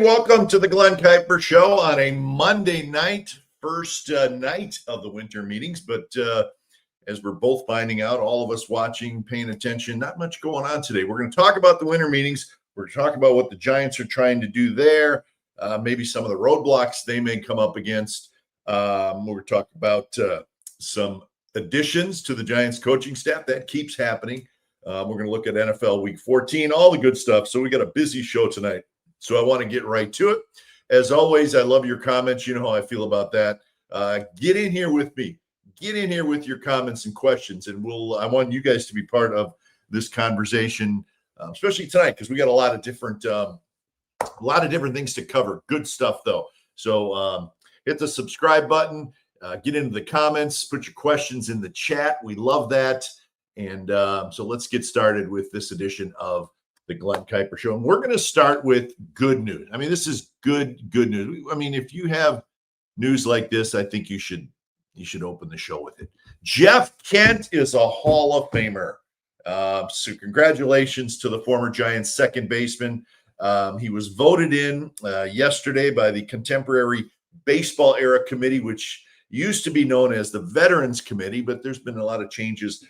welcome to the Glen Kuiper Show on a Monday night, first night of the winter meetings. But as we're both finding out, all of us watching, paying attention, not much going on today. We're going to talk about the winter meetings. We're going to talk about what the Giants are trying to do there, maybe some of the roadblocks they may come up against. We're going to talk about some additions to the Giants coaching staff. That keeps happening. We're going to look at NFL Week 14, all the good stuff. So we got a busy show tonight. So I want to get right to it. As always, I love your comments. You know how I feel about that. Get in here with me. Get in here with your comments and questions, and I want you guys to be part of this conversation, especially tonight, because we got a lot of different things to cover. Good stuff, though. So hit the subscribe button. Get into the comments. Put your questions in the chat. We love that. And so let's get started with this edition of the Glen Kuiper Show. And we're going to start with good news. I mean, this is good news. I mean, if you have news like this, I think you should open the show with it. Jeff Kent is a Hall of Famer. So congratulations to the former Giants second baseman. He was voted in yesterday by the Contemporary Baseball Era Committee, which used to be known as the Veterans Committee, but there's been a lot of changes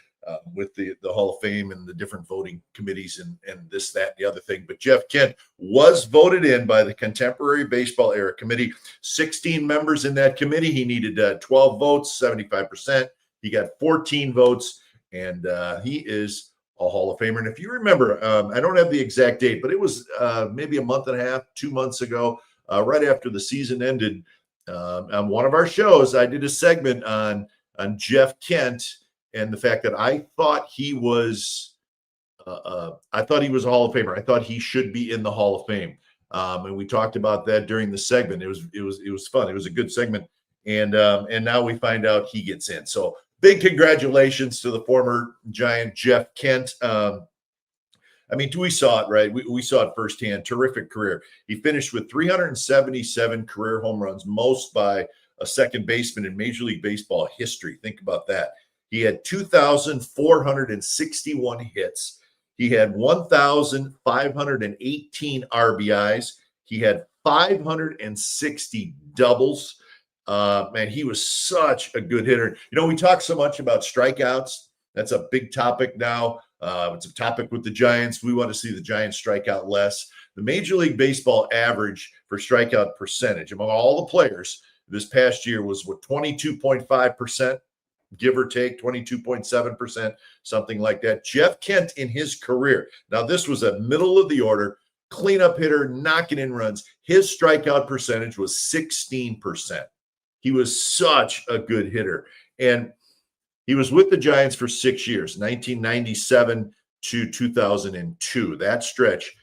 with the Hall of Fame and the different voting committees and this, that, and the other thing. But Jeff Kent was voted in by the Contemporary Baseball Era Committee. 16 members in that committee. He needed 12 votes, 75%. He got 14 votes, and he is a Hall of Famer. And if you remember, I don't have the exact date, but it was maybe a month and a half, 2 months ago, right after the season ended. On one of our shows, I did a segment on Jeff Kent and the fact that I thought he was a Hall of Famer. I thought he should be in the Hall of Fame. And we talked about that during the segment. It was fun. It was a good segment. And now we find out he gets in. So big congratulations to the former Giant Jeff Kent. I mean, we saw it, right? We saw it firsthand. Terrific career. He finished with 377 career home runs, most by a second baseman in Major League Baseball history. Think about that. He had 2,461 hits. He had 1,518 RBIs. He had 560 doubles. Man, he was such a good hitter. You know, we talk so much about strikeouts. That's a big topic now. It's a topic with the Giants. We want to see the Giants strike out less. The Major League Baseball average for strikeout percentage among all the players this past year was 22.5%. Give or take 22.7%, something like that. Jeff Kent in his career. Now, this was a middle of the order cleanup hitter, knocking in runs. His strikeout percentage was 16%. He was such a good hitter. And he was with the Giants for 6 years, 1997 to 2002, that stretch.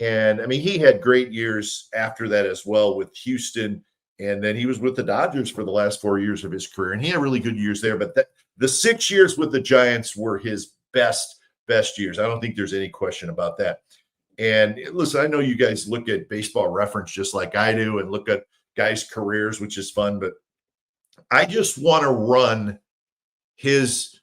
And I mean, he had great years after that as well with Houston. And then he was with the Dodgers for the last 4 years of his career. And he had really good years there. But the 6 years with the Giants were his best years. I don't think there's any question about that. And listen, I know you guys look at Baseball Reference just like I do and look at guys' careers, which is fun. But I just want to run his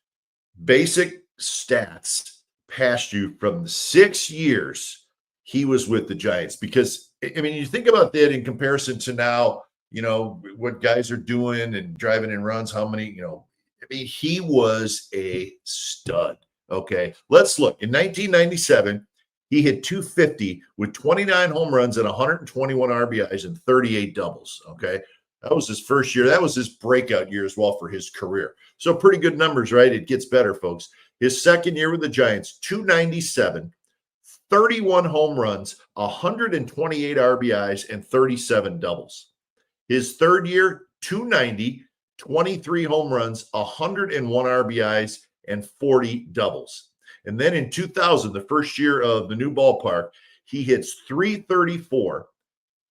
basic stats past you from the 6 years he was with the Giants. Because, I mean, you think about that in comparison to now, you know, what guys are doing and driving in runs, how many, you know, I mean, he was a stud. Okay, let's look. In 1997, he hit 250 with 29 home runs and 121 RBIs and 38 doubles. Okay, that was his first year. That was his breakout year as well for his career. So pretty good numbers, right? It gets better, folks. His second year with the Giants, 297, 31 home runs, 128 RBIs, and 37 doubles. His third year, 290, 23 home runs, 101 RBIs, and 40 doubles. And then in 2000, the first year of the new ballpark, he hits 334,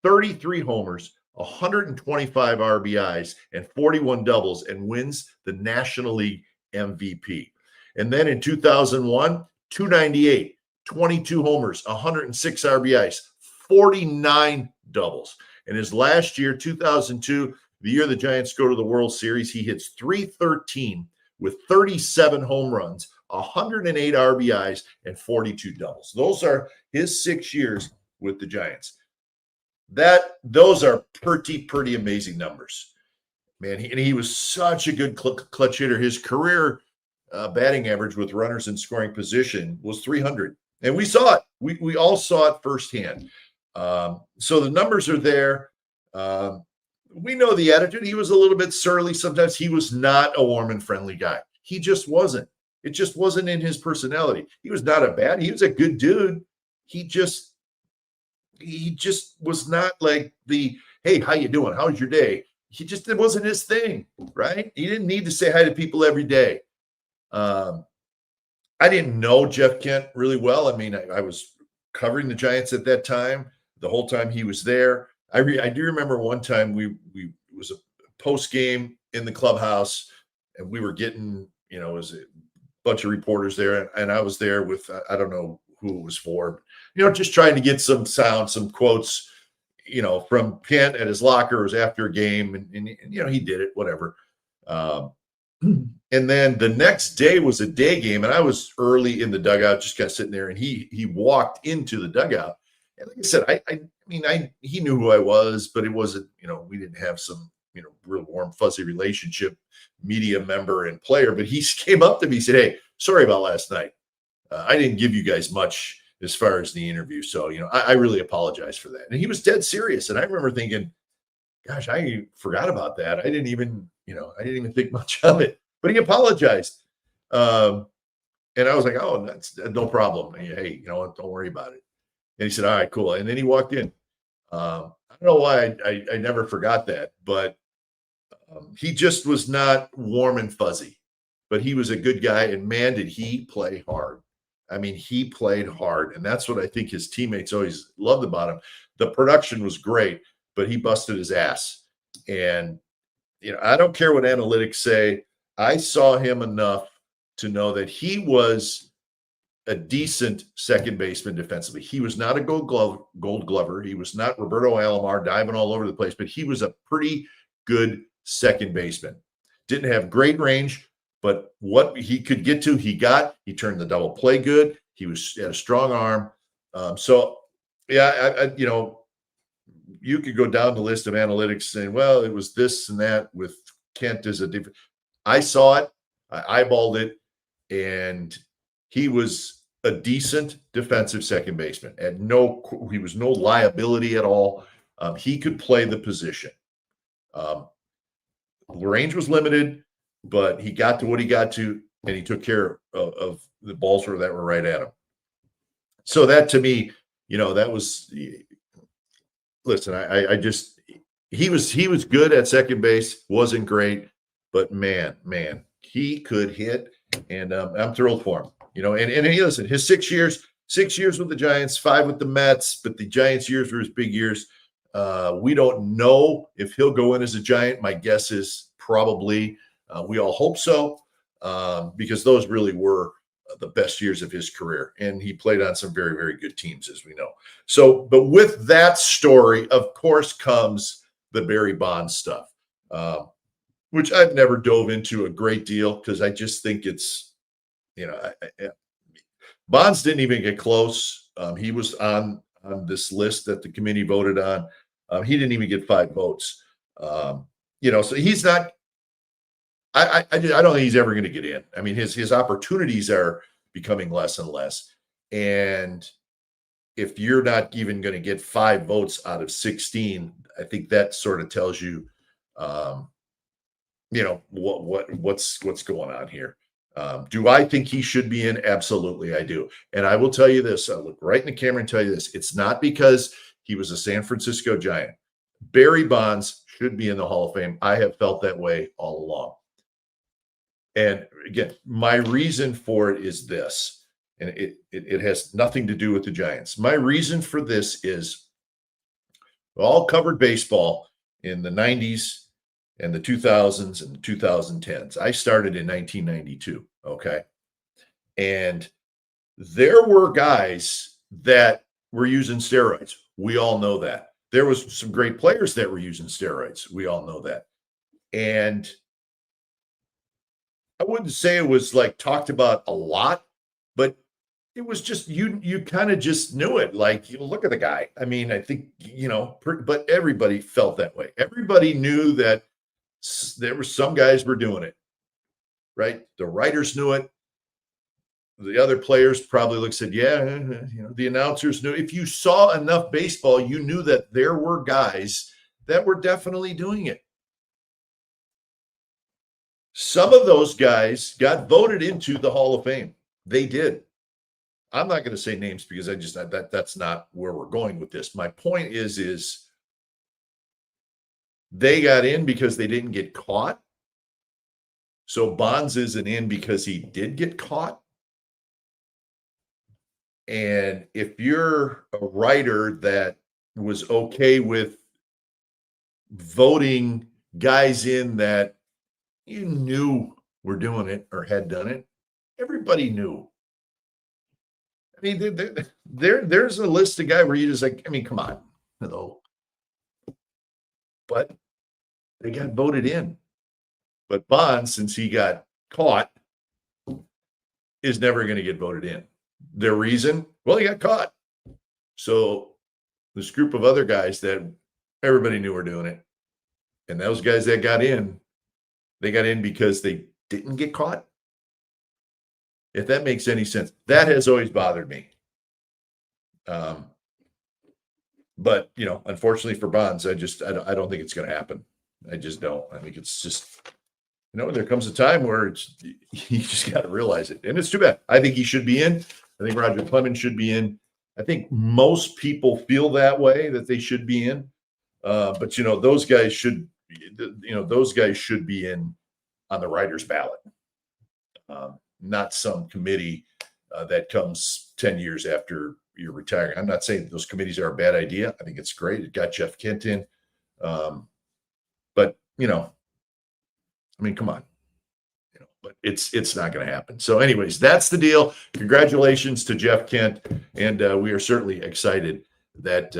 33 homers, 125 RBIs, and 41 doubles, and wins the National League MVP. And then in 2001, 298, 22 homers, 106 RBIs, 49 doubles. And his last year, 2002, the year the Giants go to the World Series, he hits 313 with 37 home runs, 108 RBIs, and 42 doubles. Those are his 6 years with the Giants. those are pretty amazing numbers, man. He was such a good clutch hitter. His career batting average with runners in scoring position was 300, and we saw it. We all saw it firsthand. So the numbers are there. We know the attitude. He was a little bit surly sometimes. He was not a warm and friendly guy. He just wasn't. It just wasn't in his personality. He was not a bad. He was a good dude. He just was not like the, hey, how you doing? How's your day? It wasn't his thing, right? He didn't need to say hi to people every day. I didn't know Jeff Kent really well. I mean, I was covering the Giants at that time. The whole time he was there. I do remember one time it was a post game in the clubhouse, and we were getting, it was a bunch of reporters there, and I was there with, I don't know who it was for, just trying to get some sound, some quotes, from Kent at his locker. It was after a game, and he did it, whatever. And then the next day was a day game, and I was early in the dugout, just kind of sitting there, and he walked into the dugout. And like I said, he knew who I was, but it wasn't, we didn't have some, real warm, fuzzy relationship, media member and player. But he came up to me, said, "Hey, sorry about last night. I didn't give you guys much as far as the interview. So, I really apologize for that." And he was dead serious. And I remember thinking, gosh, I forgot about that. I didn't even think much of it. But he apologized. And I was like, "Oh, that's no problem. Hey, don't worry about it." And he said, "All right, cool." And then he walked in. I don't know why I never forgot that, but he just was not warm and fuzzy. But he was a good guy, and man, did he play hard. I mean, he played hard, and that's what I think his teammates always loved about him. The production was great, but he busted his ass. And I don't care what analytics say. I saw him enough to know that he was a decent second baseman defensively. He was not a gold glover. He was not Roberto Alomar diving all over the place, but he was a pretty good second baseman. Didn't have great range, but what he could get to, he got. He turned the double play good. He had a strong arm. So, yeah, you could go down the list of analytics saying, well, it was this and that with Kent as a different. I saw it. I eyeballed it, and he was a decent defensive second baseman. He was no liability at all. He could play the position. Range was limited, but he got to what he got to, and he took care of the balls that were right at him. So that, to me, that was. Listen, he was good at second base. Wasn't great, but man, he could hit, and I'm thrilled for him. And listen, his 6 years with the Giants, 5 with the Mets, but the Giants' years were his big years. We don't know if he'll go in as a Giant. My guess is probably. We all hope so, because those really were the best years of his career. And he played on some very, very good teams, as we know. So, but with that story, of course, comes the Barry Bonds stuff, which I've never dove into a great deal because I just think it's, Bonds didn't even get close. He was on this list that the committee voted on. He didn't even get 5 votes. So he's not. I don't think he's ever going to get in. I mean, his opportunities are becoming less and less. And if you're not even going to get 5 votes out of 16, I think that sort of tells you, what's going on here. Do I think he should be in? Absolutely, I do. And I will tell you this. I'll look right in the camera and tell you this. It's not because he was a San Francisco Giant. Barry Bonds should be in the Hall of Fame. I have felt that way all along. And again, my reason for it is this, and it has nothing to do with the Giants. My reason for this is we all covered baseball in the 90s and the 2000s and the 2010s. I started in 1992, okay? And there were guys that were using steroids. We all know that. There was some great players that were using steroids. We all know that. And I wouldn't say it was like talked about a lot, but it was just you kind of just knew it. Like, look at the guy. I mean, I think, but everybody felt that way. Everybody knew that there were some guys were doing it, right? The writers knew it. The other players probably looked said, yeah, the announcers knew. If you saw enough baseball, you knew that there were guys that were definitely doing it. Some of those guys got voted into the Hall of Fame. They did. I'm not going to say names because that's not where we're going with this. My point is they got in because they didn't get caught. So Bonds isn't in because he did get caught. And if you're a writer that was okay with voting guys in that you knew were doing it or had done it, everybody knew. I mean, there's a list of guys where you just like, I mean, come on, hello. But they got voted in. But Bonds, since he got caught, is never going to get voted in. Their reason? Well, he got caught. So this group of other guys that everybody knew were doing it, and those guys that got in, they got in because they didn't get caught. If that makes any sense. That has always bothered me. But, unfortunately for Bonds, I don't think it's going to happen. I just don't. I think it's just, there comes a time where you just got to realize it. And it's too bad. I think he should be in. I think Roger Clemens should be in. I think most people feel that way, that they should be in. But those guys should be in on the writer's ballot. Not some committee that comes 10 years after you're retiring. I'm not saying those committees are a bad idea. I think it's great. It got Jeff Kent in. But, I mean, come on. But it's not going to happen. So anyways, that's the deal. Congratulations to Jeff Kent. And we are certainly excited that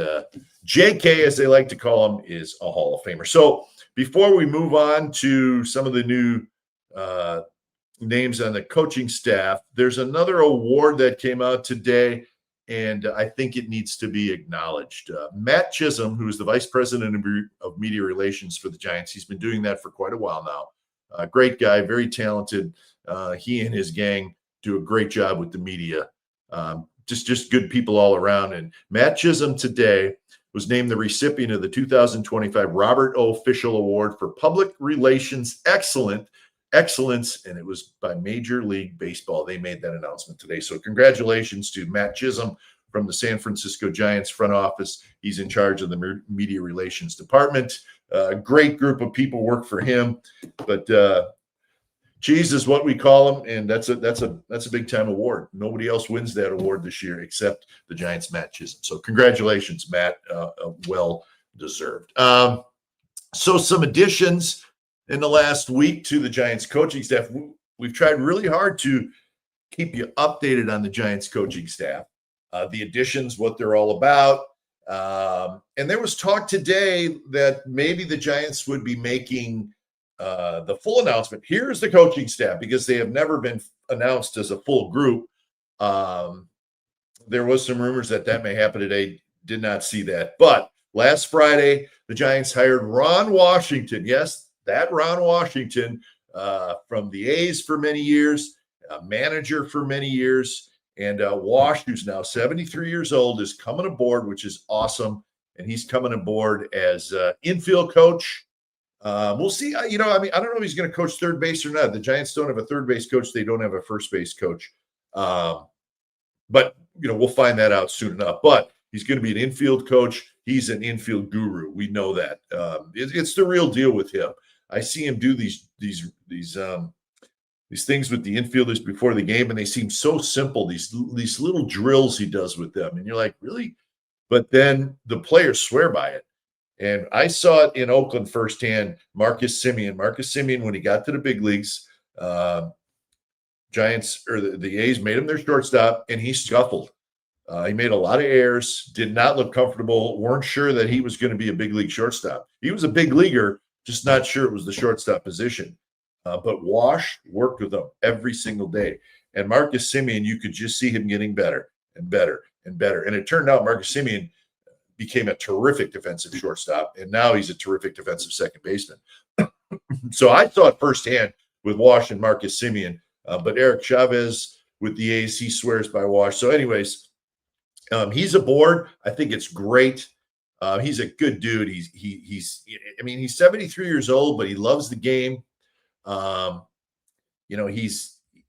JK, as they like to call him, is a Hall of Famer. So before we move on to some of the new names on the coaching staff, there's another award that came out today, and I think it needs to be acknowledged. Matt Chisholm, who is the vice president of media relations for the Giants, he's been doing that for quite a while now. Great guy, very talented. He and his gang do a great job with the media. Just good people all around. And Matt Chisholm today was named the recipient of the 2025 Robert O. Fischel Award for Public Relations Excellence, and it was by Major League Baseball. They made that announcement today. So congratulations to Matt Chisholm from the San Francisco Giants front office. He's in charge of the media relations department. A great group of people work for him, but Cheese is what we call him, and that's a big time award. Nobody else wins that award this year except the Giants' Matt Chisholm. So congratulations, Matt. Well deserved. So some additions in the last week to the Giants coaching staff. We've tried really hard to keep you updated on the Giants coaching staff, the additions, what they're all about. And there was talk today that maybe the Giants would be making the full announcement. Here's the coaching staff, because they have never been announced as a full group. There was some rumors that may happen today. Did not see that. But last Friday, the Giants hired Ron Washington. Yes, that Ron Washington from the A's for many years, a manager for many years. And Wash, who's now 73 years old, is coming aboard, which is awesome. And he's coming aboard as infield coach. We'll see. I don't know if he's going to coach third base or not. The Giants don't have a third base coach. They don't have a first base coach. But we'll find that out soon enough. But he's going to be an infield coach. He's an infield guru. We know that. It's the real deal with him. I see him do these things with the infielders before the game, and they seem so simple. These little drills he does with them, and you're like, really? But then the players swear by it. And I saw it in Oakland firsthand. Marcus Semien, when he got to the big leagues, Giants or the A's made him their shortstop, and he scuffled. He made a lot of errors, did not look comfortable, weren't sure that he was going to be a big league shortstop. He was a big leaguer, just not sure it was the shortstop position. But Wash worked with him every single day. And Marcus Semien, you could just see him getting better and better and better. And it turned out Marcus Semien became a terrific defensive shortstop, and now he's a terrific defensive second baseman. So I saw it firsthand with Wash and Marcus Semien, but Eric Chavez with the A's, he swears by Wash. So anyways, he's aboard. I think it's great. He's a good dude. He's 73 years old, but he loves the game.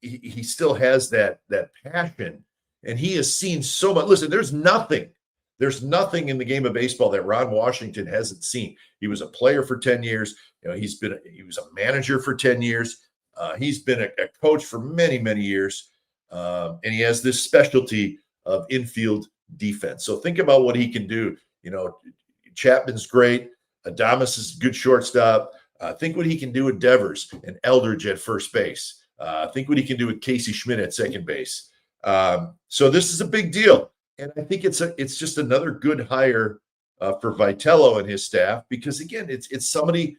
He still has that passion, and he has seen so much. Listen, there's nothing in the game of baseball that Ron Washington hasn't seen. He was a player for 10 years. He was a manager for 10 years. He's been a coach for many, many years. And he has this specialty of infield defense. So think about what he can do. Chapman's great. Adames is a good shortstop. Think what he can do with Devers and Eldridge at first base. Think what he can do with Casey Schmidt at second base. So this is a big deal. And I think it's just another good hire for Vitello and his staff, because, again, it's somebody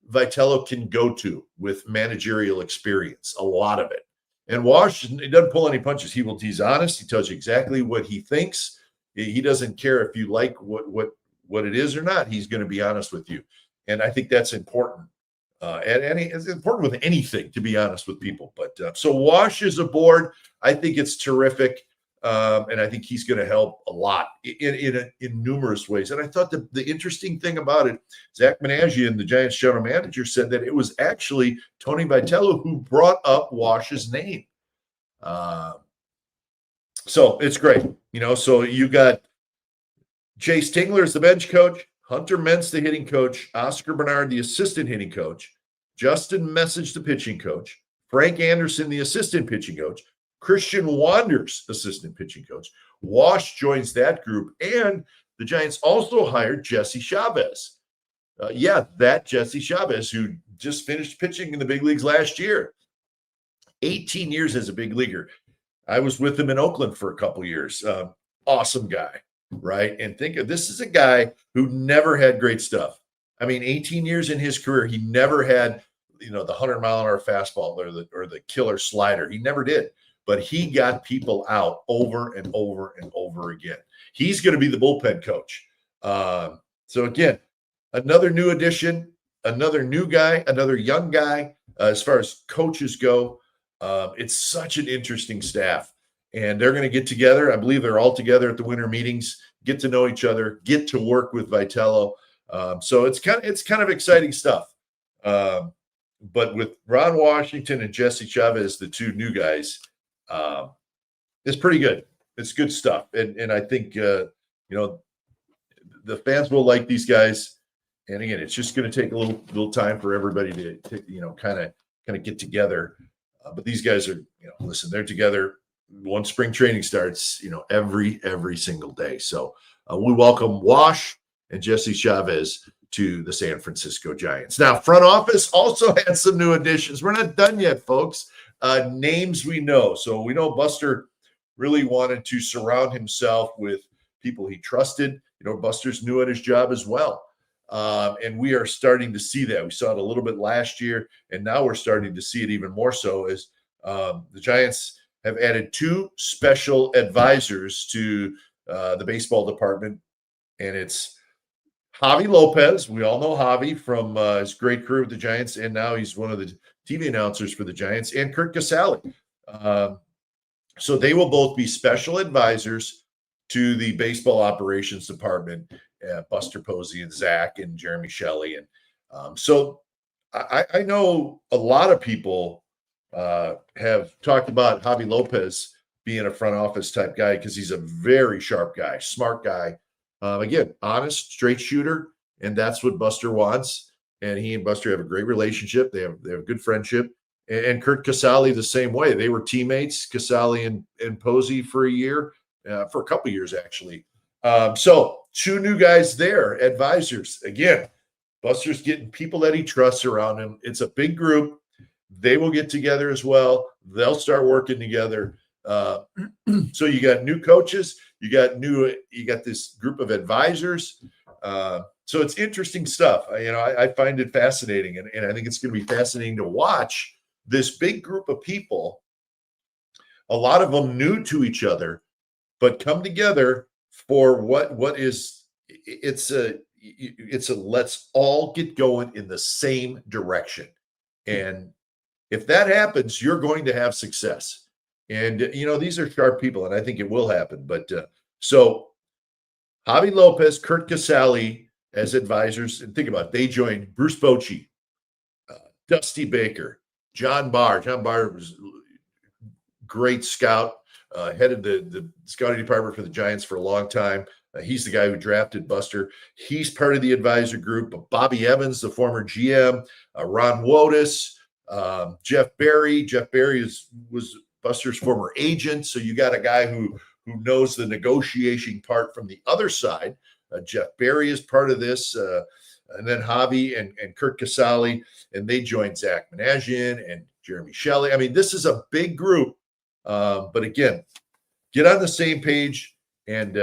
Vitello can go to with managerial experience, a lot of it. And Wash, he doesn't pull any punches. He's honest. He tells you exactly what he thinks. He doesn't care if you like what it is or not. He's going to be honest with you. And I think that's important. It's important with anything, to be honest with people. But so Wash is aboard. I think it's terrific. And I think he's going to help a lot in numerous ways. And I thought the interesting thing about it, Zach Menagian, the Giants general manager, said that it was actually Tony Vitello who brought up Wash's name. So it's great. So you got Chase Tingler as the bench coach, Hunter Mentz, the hitting coach, Oscar Bernard, the assistant hitting coach, Justin Message, the pitching coach, Frank Anderson, the assistant pitching coach, Christian Wanders, assistant pitching coach. Wash joins that group, and the Giants also hired Jesse Chavez. That Jesse Chavez, who just finished pitching in the big leagues last year. 18 years as a big leaguer. I was with him in Oakland for a couple years. Awesome guy, right? And think of this is a guy who never had great stuff. 18 years in his career, he never had, the 100-mile-an-hour fastball or the killer slider. He never did. But he got people out over and over and over again. He's going to be the bullpen coach. So again, another new addition, another new guy, another young guy. As far as coaches go, it's such an interesting staff. And they're going to get together. I believe they're all together at the winter meetings, get to know each other, get to work with Vitello. So it's kind of exciting stuff. But with Ron Washington and Jesse Chavez, the two new guys, it's pretty good. It's good stuff. And I think, the fans will like these guys. And again, it's just going to take a little time for everybody to kind of get together. But these guys are, listen, they're together. Once spring training starts, every single day. So we welcome Wash and Jesse Chavez to the San Francisco Giants. Now, front office also had some new additions. We're not done yet, folks. Names we know. So we know Buster really wanted to surround himself with people he trusted. Buster's new at his job as well. And we are starting to see that. We saw it a little bit last year, and now we're starting to see it even more so as the Giants have added 2 special advisors to the baseball department. And it's Javi Lopez. We all know Javi from his great career with the Giants, and now he's one of the TV announcers for the Giants, and Kurt Casale. So they will both be special advisors to the baseball operations department, Buster Posey and Zach and Jeremy Shelley. And so I know a lot of people have talked about Javi Lopez being a front office type guy because he's a very sharp guy, smart guy. Again, honest, straight shooter, and that's what Buster wants. And he and Buster have a great relationship. They have a good friendship. And Kurt Casale the same way. They were teammates, Casale and Posey, for a year, for a couple of years actually. So 2 new guys there, advisors. Again, Buster's getting people that he trusts around him. It's a big group. They will get together as well. They'll start working together. So you got new coaches. You got this group of advisors. So it's interesting stuff. I find it fascinating, and I think it's going to be fascinating to watch this big group of people a lot of them new to each other, but come together for what is it's a let's all get going in the same direction. And if that happens, you're going to have success. And these are sharp people, and I think it will happen. But so Javi Lopez, Kurt Casale as advisors, and think about it, they joined Bruce Bochy, Dusty Baker, John Barr. John Barr was great scout, headed the scouting department for the Giants for a long time. He's the guy who drafted Buster. He's part of the advisor group. Bobby Evans, the former GM, Ron Wotus, Jeff Berry. Jeff Berry was Buster's former agent, so you got a guy who knows the negotiation part from the other side. Jeff Berry is part of this, and then Javi and Kurt Casale, and they joined Zach Managian and Jeremy Shelley. I mean, this is a big group, but again, get on the same page and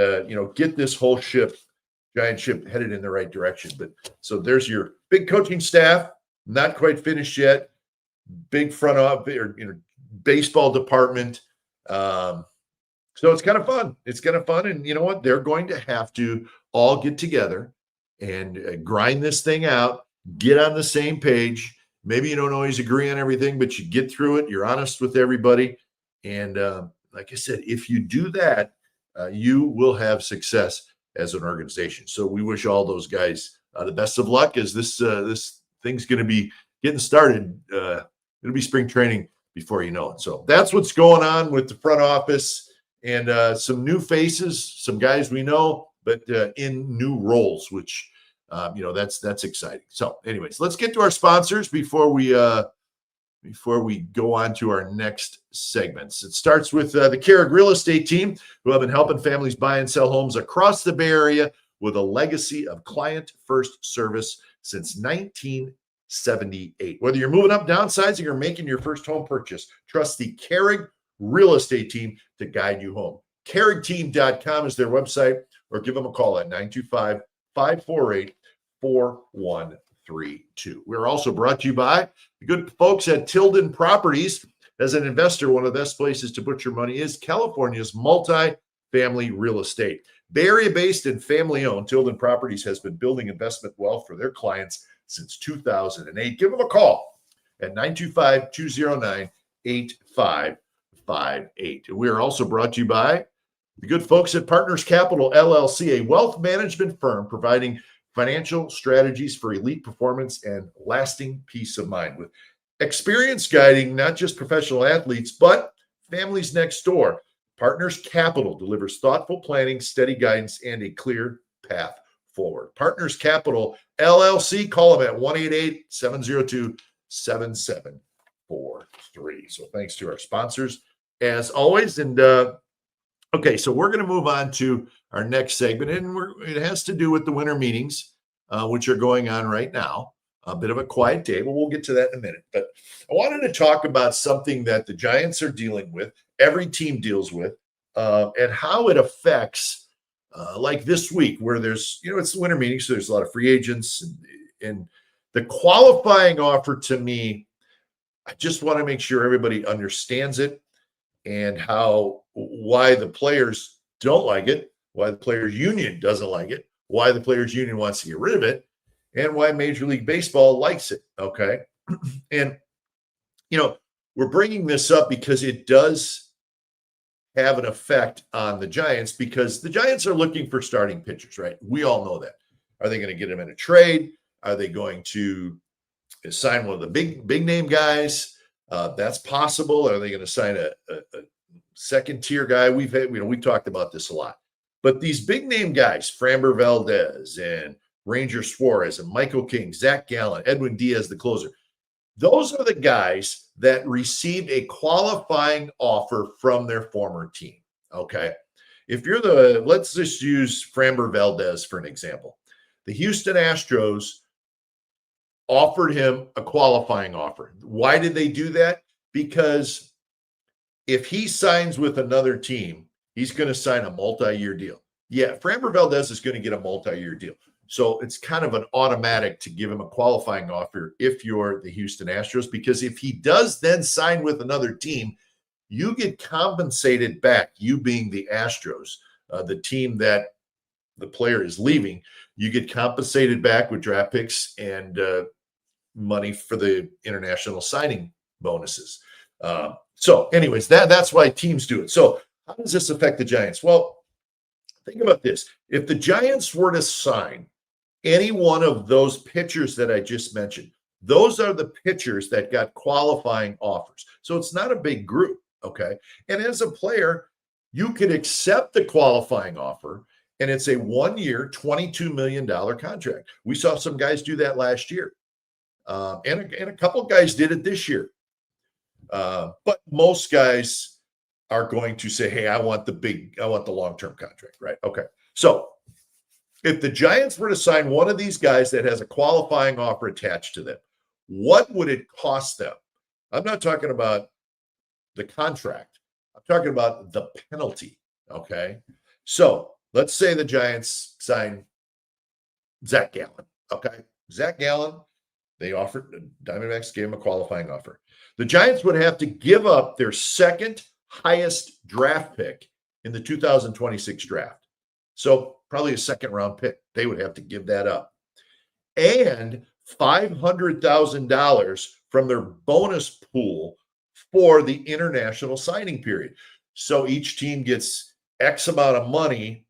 get this whole giant ship headed in the right direction. But so there's your big coaching staff, not quite finished yet. Big front office or baseball department. So it's kind of fun. It's kind of fun, and you know what? They're going to have to all get together and grind this thing out. Get on the same page. Maybe you don't always agree on everything, but you get through it. You're honest with everybody, and like I said, if you do that, you will have success as an organization. So we wish all those guys the best of luck as this thing's going to be getting started. It'll be spring training before you know it. So that's what's going on with the front office, and some new faces, some guys we know, but in new roles, which that's exciting. So anyways, let's get to our sponsors before we go on to our next segments. It starts with the Carrick Real Estate team, who have been helping families buy and sell homes across the Bay Area with a legacy of client-first service since 1978. Whether you're moving up, downsizing, or making your first home purchase, trust the Carrick Real Estate team to guide you home. CarrickTeam.com is their website, or give them a call at 925-548-4132. We're also brought to you by the good folks at Tilden Properties. As an investor, one of the best places to put your money is California's multi-family real estate. Bay Area-based and family-owned, Tilden Properties has been building investment wealth for their clients since 2008. Give them a call at 925-209-8558. We are also brought to you by the good folks at Partners Capital, LLC, a wealth management firm providing financial strategies for elite performance and lasting peace of mind, with experience guiding not just professional athletes, but families next door. Partners Capital delivers thoughtful planning, steady guidance, and a clear path forward. Partners Capital, LLC, call them at 1-888-702-7743. So thanks to our sponsors, as always. And okay, so we're going to move on to our next segment, and it has to do with the winter meetings, which are going on right now. A bit of a quiet day, but we'll get to that in a minute. But I wanted to talk about something that the Giants are dealing with, every team deals with, and how it affects, like this week, where there's, it's the winter meeting, so there's a lot of free agents, and the qualifying offer, to me, I just want to make sure everybody understands it, and why the players don't like it, why the players union doesn't like it, why the players union wants to get rid of it, and why Major League Baseball likes it. Okay. And, we're bringing this up because it does have an effect on the Giants, because the Giants are looking for starting pitchers, right? We all know that. Are they going to get them in a trade? Are they going to sign one of the big name guys? That's possible. Are they going to sign a second tier guy? We talked about this a lot, but these big name guys, Framber Valdez and Ranger Suarez and Michael King, Zach Gallen, Edwin Diaz, the closer, those are the guys that received a qualifying offer from their former team. Okay. If you're let's just use Framber Valdez for an example. The Houston Astros offered him a qualifying offer. Why did they do that? Because if he signs with another team, he's going to sign a multi-year deal. Yeah, Framber Valdez is going to get a multi-year deal. So it's kind of an automatic to give him a qualifying offer if you're the Houston Astros, because if he does then sign with another team, you get compensated back, you being the Astros, the team that the player is leaving, you get compensated back with draft picks and money for the international signing bonuses. So anyways, that's why teams do it. So how does this affect the Giants? Well, think about this. If the Giants were to sign any one of those pitchers that I just mentioned, those are the pitchers that got qualifying offers. So it's not a big group, okay? And as a player, you could accept the qualifying offer, and it's a 1-year, $22 million contract. We saw some guys do that last year. And a couple of guys did it this year. But most guys are going to say, hey, I want the long-term contract, right? Okay. So if the Giants were to sign one of these guys that has a qualifying offer attached to them, what would it cost them? I'm not talking about the contract. I'm talking about the penalty, okay? So let's say the Giants sign Zach Gallen, okay? Zach Gallen, they offered, the Diamondbacks gave him a qualifying offer. The Giants would have to give up their second highest draft pick in the 2026 draft. So probably a second round pick. They would have to give that up. And $500,000 from their bonus pool for the international signing period. So each team gets X amount of money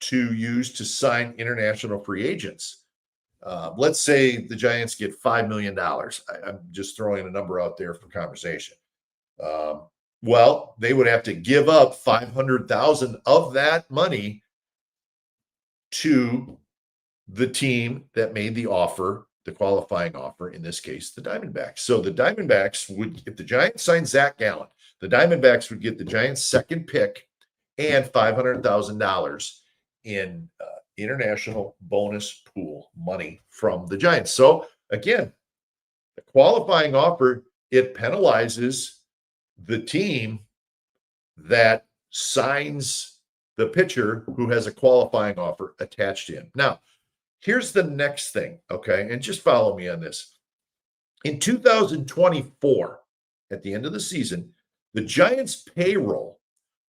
to use to sign international free agents. Let's say the Giants get $5 million. I'm just throwing a number out there for conversation. Well, they would have to give up $500,000 of that money to the team that made the offer, the qualifying offer, in this case, the Diamondbacks. So the Diamondbacks would, if the Giants signed Zach Gallen, the Diamondbacks would get the Giants' second pick and $500,000 in international bonus pool money from the Giants. So again, the qualifying offer, it penalizes the team that signs the pitcher who has a qualifying offer attached to him. Now, here's the next thing, okay? And just follow me on this. In 2024, at the end of the season, the Giants' payroll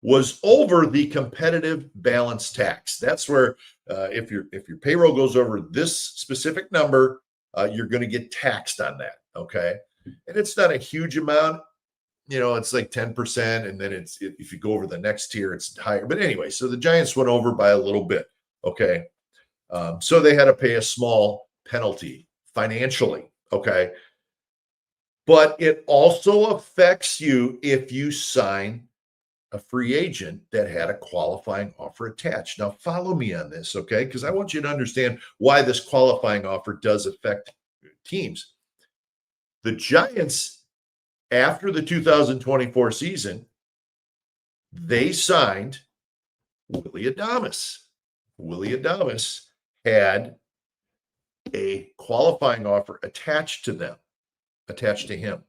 was over the competitive balance tax. That's where if your payroll goes over this specific number, you're going to get taxed on that, okay? And it's not a huge amount. You know, it's like 10%, and then if you go over the next tier, it's higher. But anyway, so the Giants went over by a little bit, okay? So they had to pay a small penalty financially, okay? But it also affects you if you sign a free agent that had a qualifying offer attached. Now, follow me on this, okay? Because I want you to understand why this qualifying offer does affect teams. The Giants, after the 2024 season, they signed Willy Adames. Willy Adames had a qualifying offer attached to him.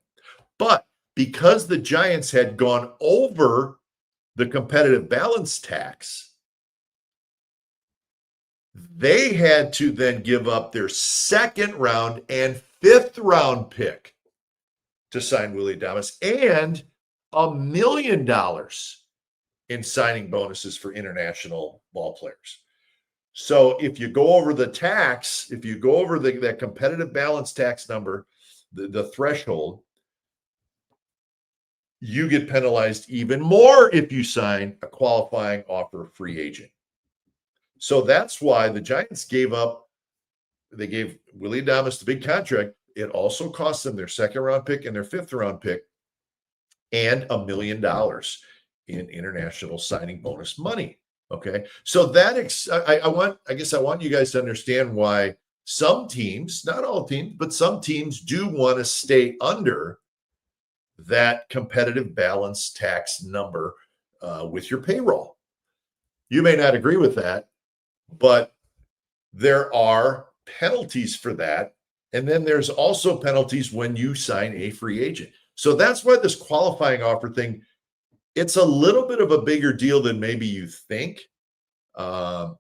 But because the Giants had gone over the competitive balance tax, they had to then give up their second round and fifth round pick to sign Willy Adames and $1 million in signing bonuses for international ball players. So if you go over the tax, if you go over that competitive balance tax number, the threshold, you get penalized even more if you sign a qualifying offer free agent. So that's why the Giants gave Willy Adames the big contract. It also cost them their second round pick and their fifth round pick and $1 million in international signing bonus money. Okay. So I want you guys to understand why some teams, not all teams, but some teams do want to stay under that competitive balance tax number with your payroll. You may not agree with that, but there are penalties for that. And then there's also penalties when you sign a free agent. So that's why this qualifying offer thing, it's a little bit of a bigger deal than maybe you think. And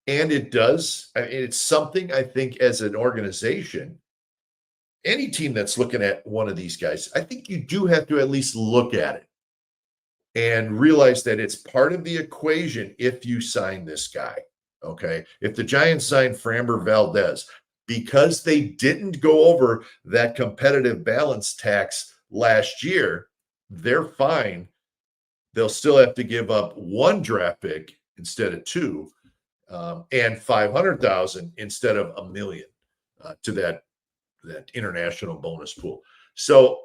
it's something I think as an organization, any team that's looking at one of these guys, I think you do have to at least look at it and realize that it's part of the equation if you sign this guy. Okay. If the Giants signed Framber Valdez, because they didn't go over that competitive balance tax last year, they're fine. They'll still have to give up one draft pick instead of two, and 500,000 instead of $1 million to that international bonus pool. So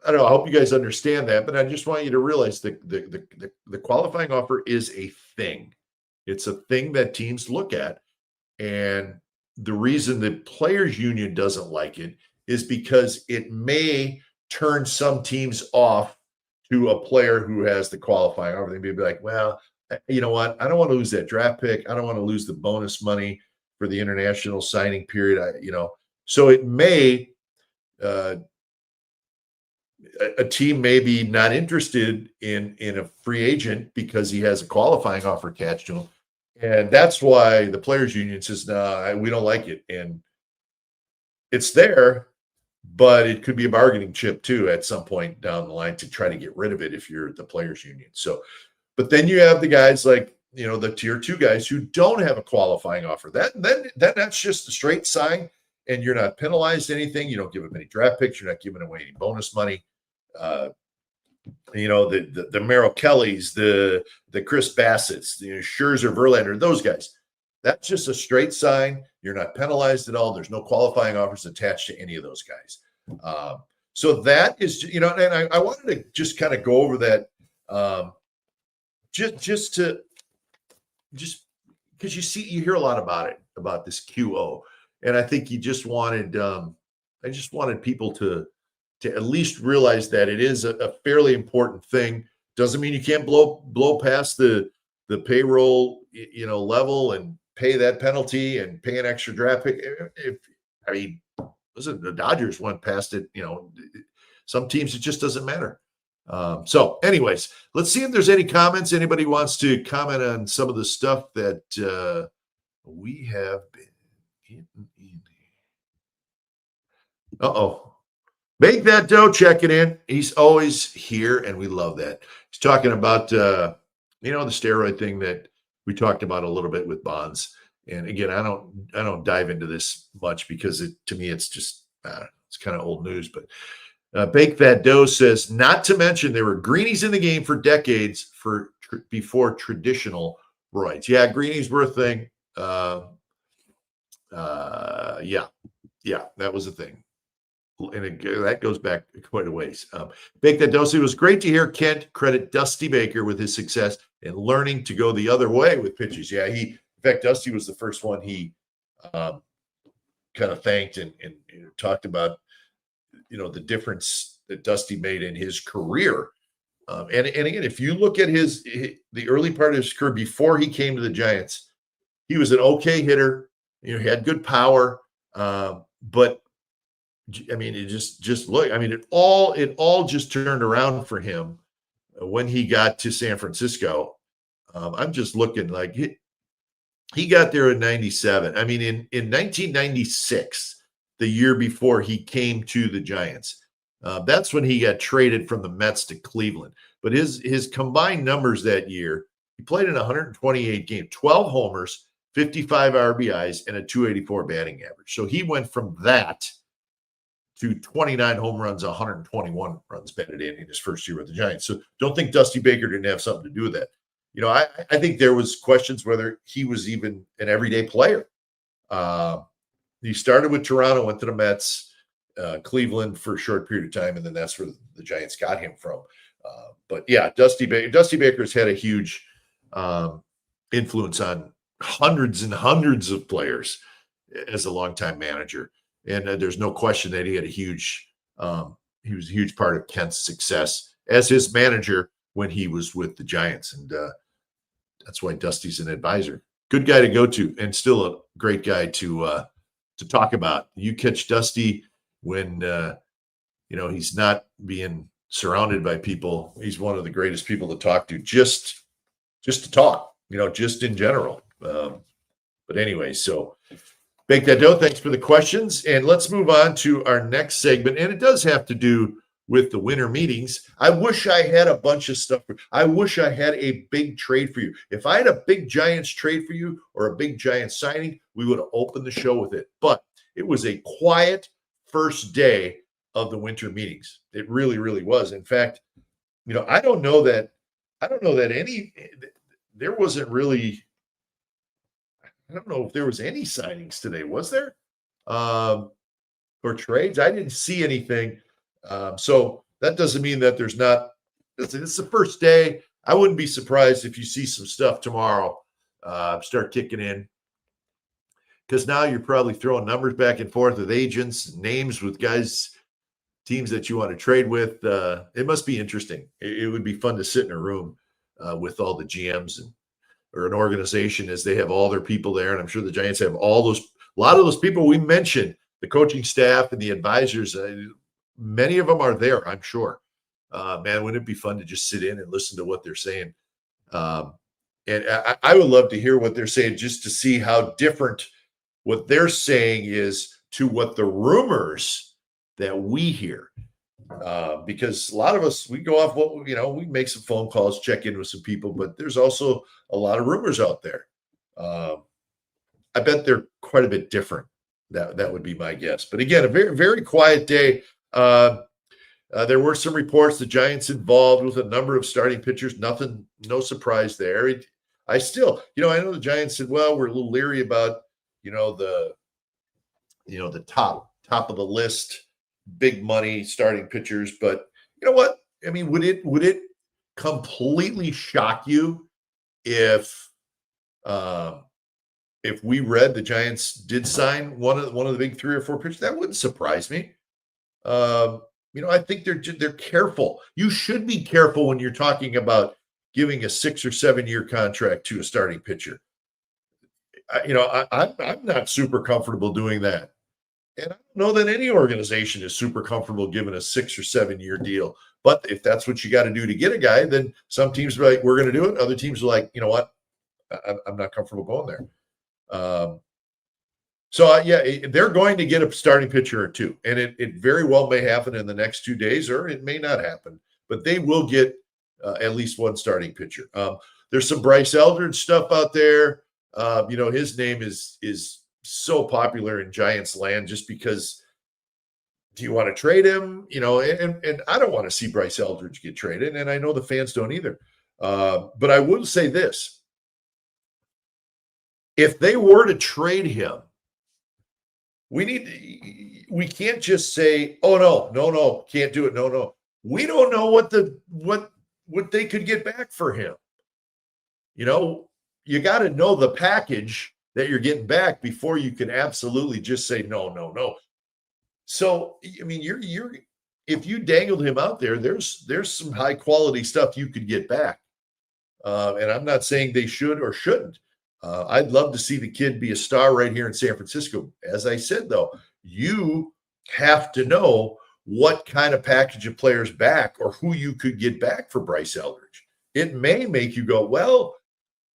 I don't know. I hope you guys understand that, but I just want you to realize the qualifying offer is a thing. It's a thing that teams look at, and the reason the players union doesn't like it is because it may turn some teams off to a player who has the qualifying offer. They'd be like, well, you know what? I don't want to lose that draft pick. I don't want to lose the bonus money for the international signing period. So it may, a team may be not interested in a free agent because he has a qualifying offer attached to him. And that's why the players union says, no, we don't like it. And it's there, but it could be a bargaining chip too at some point down the line to try to get rid of it if you're the players union. So, but then you have the guys like, the tier 2 guys who don't have a qualifying offer. That's just a straight sign, and you're not penalized anything. You don't give them any draft picks. You're not giving away any bonus money. The Merrill Kellys, the Chris Bassett's, Scherzer, Verlander, those guys. That's just a straight sign. You're not penalized at all. There's no qualifying offers attached to any of those guys. So that is, and I wanted to just kind of go over that, just because you hear a lot about this QO, and I think you just wanted, I just wanted people to at least realize that it is a fairly important thing. Doesn't mean you can't blow past the payroll, level and pay that penalty and pay an extra draft pick. Listen, the Dodgers went past it. Some teams it just doesn't matter. So, anyways, let's see if there's any comments. Anybody wants to comment on some of the stuff that we have been getting in. Make that dough, checking in. He's always here, and we love that. He's talking about, the steroid thing that we talked about a little bit with Bonds. And again, I don't dive into this much because to me, it's just, it's kind of old news. But Bake That Dough says, not to mention there were greenies in the game for decades before traditional roids. Yeah, greenies were a thing. Yeah, that was a thing. And that goes back quite a ways. Bake That Dough, it was great to hear Kent credit Dusty Baker with his success and learning to go the other way with pitches. Yeah, in fact, Dusty was the first one he kind of thanked and talked about, the difference that Dusty made in his career. And again, if you look at the early part of his career before he came to the Giants, he was an okay hitter. He had good power, but it just look. It all just turned around for him when he got to San Francisco. I'm just looking like he got there in '97. In 1996, the year before he came to the Giants, that's when he got traded from the Mets to Cleveland. But his combined numbers that year, he played in 128 games, 12 homers, 55 RBIs, and a 284 batting average. So he went from that to 29 home runs, 121 runs batted in his first year with the Giants. So don't think Dusty Baker didn't have something to do with that. I think there was questions whether he was even an everyday player. He started with Toronto, went to the Mets, Cleveland for a short period of time, and then that's where the Giants got him from. But yeah, Dusty Baker's had a huge influence on hundreds and hundreds of players as a longtime manager. And there's no question that he was a huge part of Kent's success as his manager when he was with the Giants. And that's why Dusty's an advisor. Good guy to go to, and still a great guy to talk about. You catch Dusty when, he's not being surrounded by people. He's one of the greatest people to talk to, just to talk, just in general. But anyway, so Bake That Dough, thanks for the questions. And let's move on to our next segment. And it does have to do with the winter meetings. I wish I had a bunch of stuff. I wish I had a big trade for you. If I had a big Giants trade for you or a big Giants signing, we would have opened the show with it. But it was a quiet first day of the winter meetings. It really, really was. In fact, I don't know that there wasn't really, I don't know if there was any signings today. Was there? Or trades? I didn't see anything. So that doesn't mean that there's not. It's the first day. I wouldn't be surprised if you see some stuff tomorrow start kicking in, because now you're probably throwing numbers back and forth with agents, names with guys, teams that you want to trade with. It must be interesting. It would be fun to sit in a room with all the GMs or an organization, as they have all their people there. And I'm sure the Giants have a lot of those people we mentioned, the coaching staff and the advisors. Many of them are there, I'm sure. Man, wouldn't it be fun to just sit in and listen to what they're saying? And I would love to hear what they're saying, just to see how different what they're saying is to what the rumors that we hear. Because a lot of us, we go off we make some phone calls, check in with some people, but there's also a lot of rumors out there. I bet they're quite a bit different. That would be my guess. But again, a very, very quiet day. There were some reports the Giants involved with a number of starting pitchers. No surprise there. I know the Giants said, well, we're a little leery about, the top of the list, big money starting pitchers. But you know what? I mean, would it completely shock you if we read the Giants did sign one of the big 3 or 4 pitchers? That wouldn't surprise me. I think they're careful. You should be careful when you're talking about giving a 6 or 7 year contract to a starting pitcher. I'm not super comfortable doing that. And I don't know that any organization is super comfortable giving a 6 or 7 year deal. But if that's what you got to do to get a guy, then some teams are like, we're going to do it. Other teams are like, you know what? I'm not comfortable going there. They're going to get a starting pitcher or two. And it very well may happen in the next 2 days, or it may not happen. But they will get at least one starting pitcher. There's some Bryce Eldridge stuff out there. His name is so popular in Giants land, just because, do you want to trade him? And I don't want to see Bryce Eldridge get traded, and I know the fans don't either. But I will say this. If they were to trade him, we can't just say, oh, no, can't do it. No. We don't know what they could get back for him. You got to know the package that you're getting back before you can absolutely just say no. So, I mean, if you dangled him out there, there's some high quality stuff you could get back. And I'm not saying they should or shouldn't. I'd love to see the kid be a star right here in San Francisco. As I said, though, you have to know what kind of package of players back, or who you could get back for Bryce Eldridge. It may make you go, well,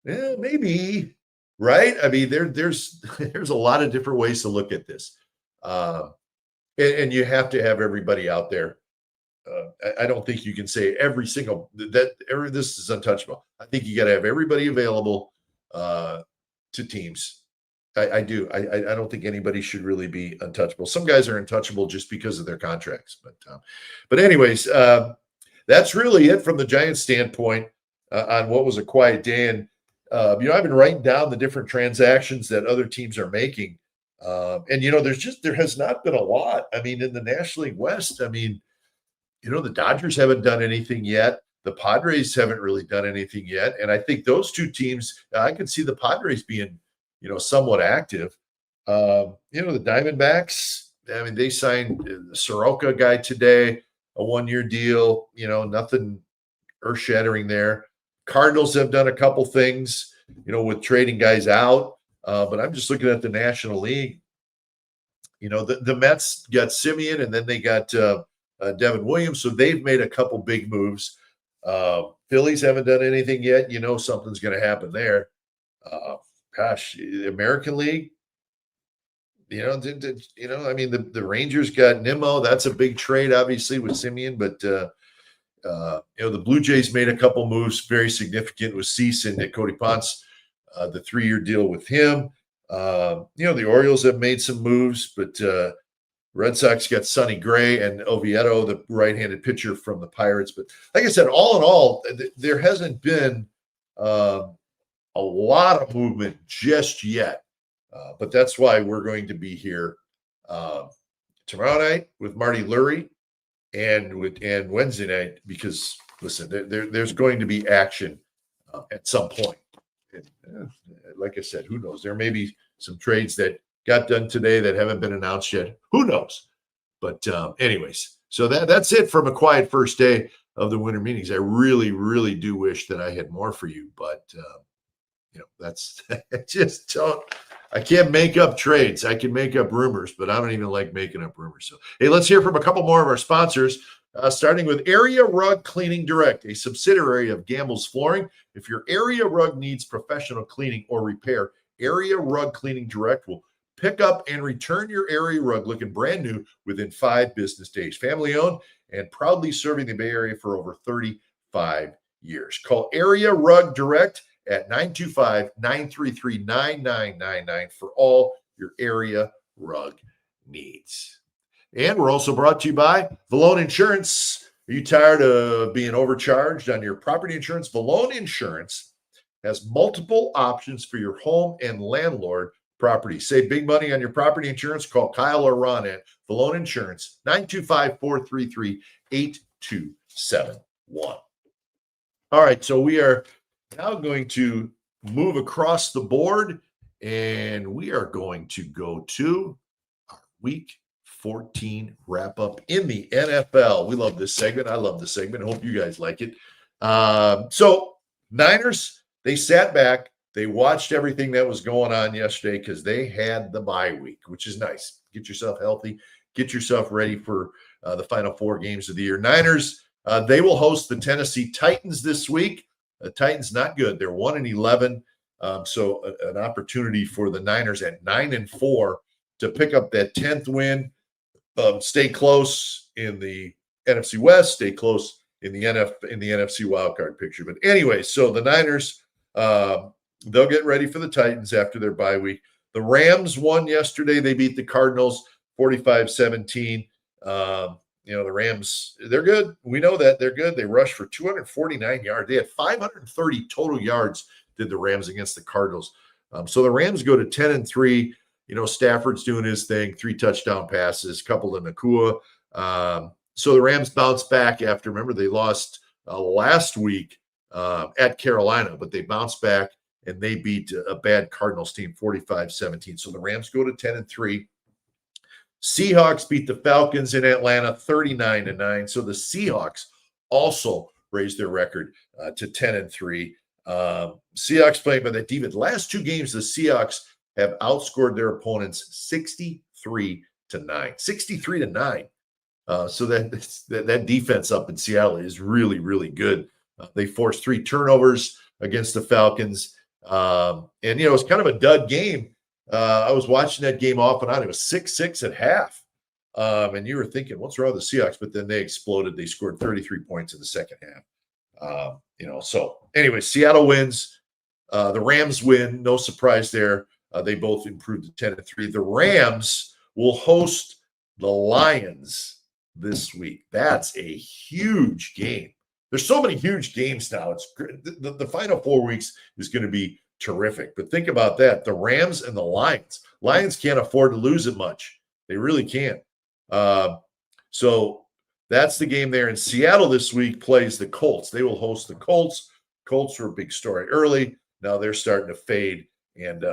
maybe, right? I mean, there's a lot of different ways to look at this. And you have to have everybody out there. I don't think you can say this is untouchable. I think you got to have everybody available to teams. I do. I don't think anybody should really be untouchable. Some guys are untouchable just because of their contracts. But anyways, that's really it from the Giants standpoint on what was a quiet day. And I've been writing down the different transactions that other teams are making. And there has not been a lot. I mean, in the National League West, I mean, the Dodgers haven't done anything yet. The Padres haven't really done anything yet. And I think those two teams, I can see the Padres being, somewhat active. The Diamondbacks, I mean, they signed the Soroka guy today, a 1-year deal, nothing earth-shattering there. Cardinals have done a couple things, with trading guys out. But I'm just looking at the National League. The Mets got Simeon, and then they got Devin Williams. So they've made a couple big moves. Phillies haven't done anything yet. Something's going to happen there. The American League, I mean, the Rangers got Nimmo. That's a big trade, obviously, with Simeon. But the Blue Jays made a couple moves, very significant with Cease and Cody Ponce, the 3-year deal with him. The Orioles have made some moves, but Red Sox got Sonny Gray and Oviedo, the right-handed pitcher from the Pirates. But like I said, all in all, there hasn't been a lot of movement just yet. But that's why we're going to be here tomorrow night with Marty Lurie and Wednesday night, because listen, there's going to be action at some point. And, like I said, who knows? There may be some trades that got done today that haven't been announced yet. Who knows? But anyways, so that's it from a quiet first day of the winter meetings. I really, really do wish that I had more for you, but that's I can't make up trades. I can make up rumors, but I don't even like making up rumors. So, hey, let's hear from a couple more of our sponsors, starting with Area Rug Cleaning Direct, a subsidiary of Gamble's Flooring. If your area rug needs professional cleaning or repair, Area Rug Cleaning Direct will pick up and return your area rug looking brand new within 5 business days. Family owned and proudly serving the Bay Area for over 35 years. Call Area Rug Direct at 925-933-9999 for all your area rug needs. And we're also brought to you by Valone Insurance. Are you tired of being overcharged on your property insurance? Valone Insurance has multiple options for your home and landlord property. Save big money on your property insurance. Call Kyle or Ron at Valone Insurance, 925-433-8271. All right, so we are now going to move across the board, and we are going to go to our Week 14 wrap-up in the NFL. We love this segment. I love this segment. I hope you guys like it. So Niners, they sat back. They watched everything that was going on yesterday because they had the bye week, which is nice. Get yourself healthy. Get yourself ready for the final 4 games of the year. Niners, they will host the Tennessee Titans this week. The Titans not good. They're 1-11. So an opportunity for the Niners at 9-4 to pick up that 10th win, stay close in the NFC West, stay close in the NFC wildcard picture. But anyway, so the Niners, they'll get ready for the Titans after their bye week. The Rams won yesterday. They beat the Cardinals 45-17. The Rams, they're good. We know that they're good. They rushed for 249 yards. They had 530 total yards, did the Rams against the Cardinals. So the Rams go to 10-3. Stafford's doing his thing, 3 touchdown passes, couple to Nakua. So the Rams bounced back after, remember, they lost last week at Carolina, but they bounced back and they beat a bad Cardinals team 45-17. So the Rams go to 10-3. Seahawks beat the Falcons in Atlanta 39-9. So the Seahawks also raised their record to 10-3. Seahawks playing by that defense. Last 2 games, the Seahawks have outscored their opponents 63-9. 63-9. So that defense up in Seattle is really, really good. They forced 3 turnovers against the Falcons. It's kind of a dud game. I was watching that game off and on. It was 6-6 at half. And you were thinking, what's wrong with the Seahawks? But then they exploded. They scored 33 points in the second half. So anyway, Seattle wins. The Rams win. No surprise there. They both improved to 10-3. The Rams will host the Lions this week. That's a huge game. There's so many huge games now. It's the final 4 weeks is going to be terrific. But think about that. The Rams and the Lions. Lions can't afford to lose it much. They really can't. So that's the game there. And Seattle this week plays the Colts. They will host the Colts. Colts were a big story early. Now they're starting to fade. And,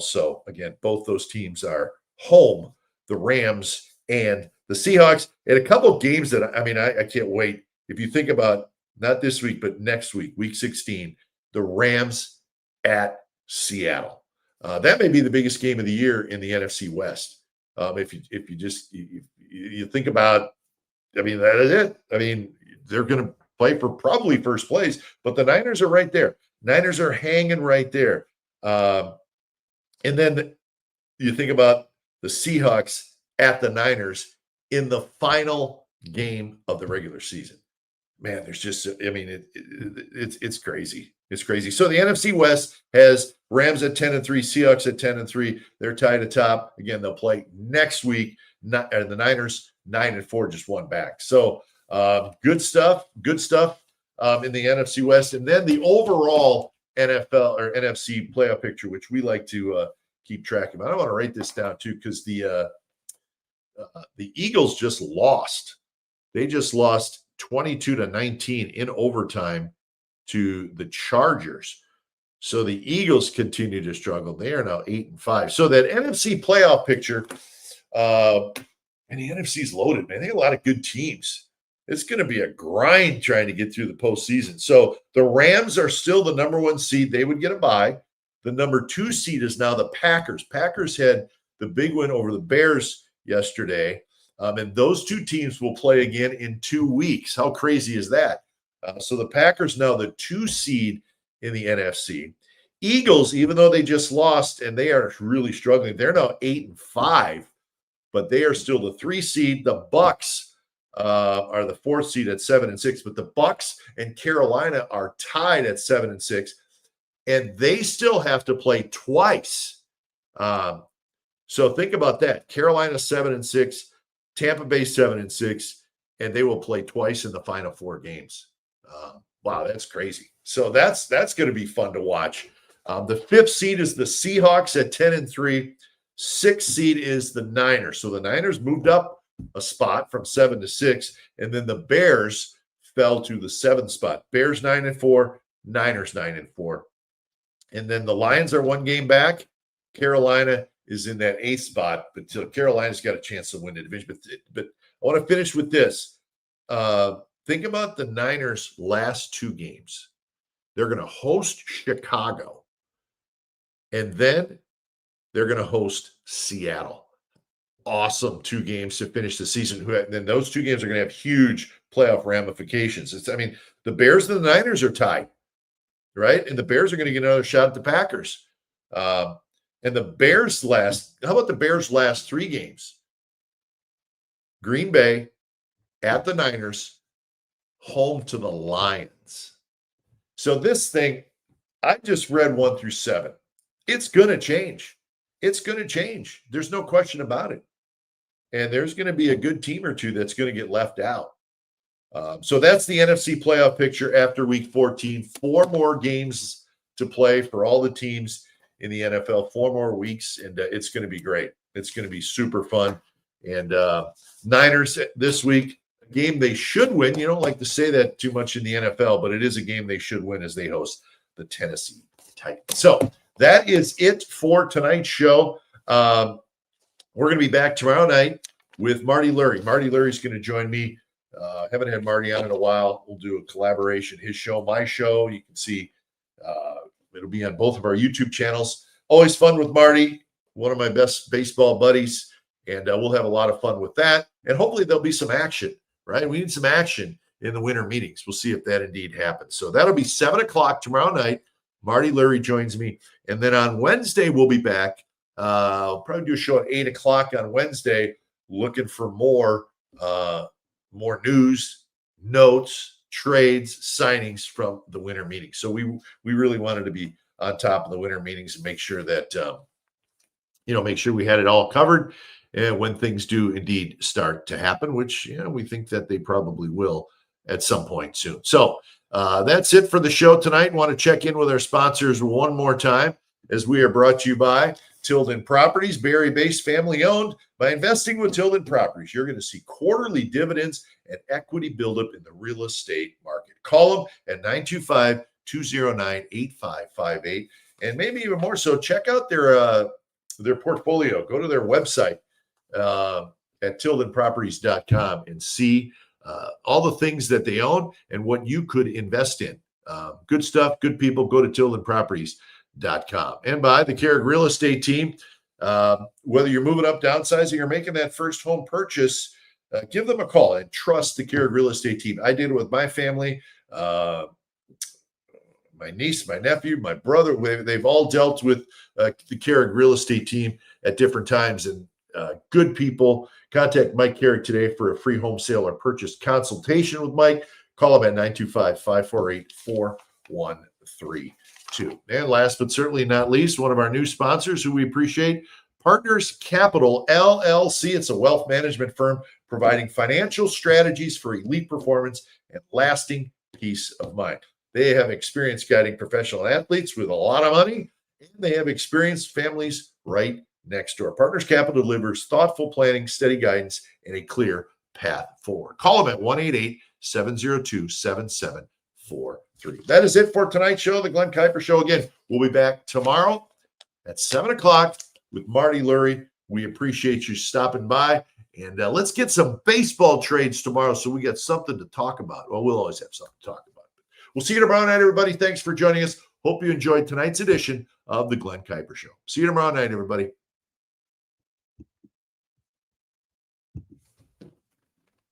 so again, both those teams are home, the Rams and the Seahawks. And a couple of games that, I can't wait. If you think about not this week, but next week, week 16, the Rams at Seattle. That may be the biggest game of the year in the NFC West. If you think about, that is it. They're going to play for probably first place, but the Niners are right there. Niners are hanging right there. And then you think about the Seahawks at the Niners in the final game of the regular season. Man, there's just, I mean, it's crazy. It's crazy. So the NFC West has Rams at 10-3, Seahawks at 10-3. They're tied atop. Again, they'll play next week. The Niners 9-4, just one back. So good stuff. Good stuff in the NFC West. And then the overall NFL or NFC playoff picture, which we like to keep track of. I want to write this down too, because the Eagles just lost. They just lost 22-19 in overtime to the Chargers. So the Eagles continue to struggle. They are now 8-5. So that NFC playoff picture, and the NFC's loaded, man. They have a lot of good teams. It's going to be a grind trying to get through the postseason. So the Rams are still the number 1 seed. They would get a bye. The number 2 seed is now the Packers. Packers had the big win over the Bears yesterday. And those 2 teams will play again in 2 weeks. How crazy is that? So the Packers now the 2 seed in the NFC. Eagles, even though they just lost and they are really struggling, they're now 8-5, but they are still the 3 seed. The Bucks are the 4th seed at 7-6, but the Bucks and Carolina are tied at 7-6, and they still have to play twice. So think about that. Carolina 7-6, Tampa Bay 7-6, and they will play twice in the final 4 games. Wow, that's crazy. So that's going to be fun to watch. The 5th seed is the Seahawks at 10-3. 6th seed is the Niners. So the Niners moved up a spot from 7-6, and then the Bears fell to the 7th spot. Bears 9-4, Niners 9-4. And then the Lions are 1 game back. Carolina is in that 8th spot, but Carolina's got a chance to win the division. But I want to finish with this. Think about the Niners' last 2 games. They're going to host Chicago, and then they're going to host Seattle. Awesome 2 games to finish the season. And then those 2 games are going to have huge playoff ramifications. The Bears and the Niners are tied, right? And the Bears are going to get another shot at the Packers. And the Bears how about the Bears' last 3 games? Green Bay, at the Niners, home to the Lions. So this thing, I just read 1 through 7. It's going to change. It's going to change. There's no question about it. And there's going to be a good team or 2 that's going to get left out. So that's the NFC playoff picture after week 14. 4 more games to play for all the teams in the NFL. 4 more weeks, and it's going to be great. It's going to be super fun. And Niners this week, a game they should win. You don't like to say that too much in the NFL, but it is a game they should win as they host the Tennessee Titans. So that is it for tonight's show. We're going to be back tomorrow night with Marty Lurie. Marty Lurie's going to join me. Haven't had Marty on in a while. We'll do a collaboration. His show, my show. You can see it'll be on both of our YouTube channels. Always fun with Marty, one of my best baseball buddies, and we'll have a lot of fun with that. And hopefully there'll be some action, right? We need some action in the winter meetings. We'll see if that indeed happens. So that'll be 7 o'clock tomorrow night. Marty Lurie joins me. And then on Wednesday, we'll be back. I'll probably do a show at 8 o'clock on Wednesday, looking for more news, notes, trades, signings from the winter meetings. So we really wanted to be on top of the winter meetings and make sure that make sure we had it all covered when things do indeed start to happen, which we think that they probably will at some point soon. So that's it for the show tonight. Want to check in with our sponsors one more time, as we are brought to you by Tilden Properties, Barrie-based, family-owned. By investing with Tilden Properties, you're going to see quarterly dividends and equity buildup in the real estate market. Call them at 925-209-8558. And maybe even more so, check out their portfolio. Go to their website at tildenproperties.com and see all the things that they own and what you could invest in. Good stuff, good people. Go to tildenproperties.com. And by the Carrick Real Estate Team, whether you're moving up, downsizing, or making that first home purchase, give them a call and trust the Carrick Real Estate Team. I did it with my family, my niece, my nephew, my brother. They've all dealt with the Carrick Real Estate Team at different times, and good people. Contact Mike Carrick today for a free home sale or purchase consultation with Mike. Call him at 925-548-4132. And last but certainly not least, one of our new sponsors who we appreciate, Partners Capital LLC. It's a wealth management firm providing financial strategies for elite performance and lasting peace of mind. They have experience guiding professional athletes with a lot of money, and they have experienced families right next door. Partners Capital delivers thoughtful planning, steady guidance, and a clear path forward. Call them at 1-888-702-7743. That is it for tonight's show, the Glen Kuiper Show. Again, we'll be back tomorrow at 7 o'clock with Marty Lurie. We appreciate you stopping by. And let's get some baseball trades tomorrow so we got something to talk about. Well, we'll always have something to talk about. We'll see you tomorrow night, everybody. Thanks for joining us. Hope you enjoyed tonight's edition of the Glen Kuiper Show. See you tomorrow night, everybody.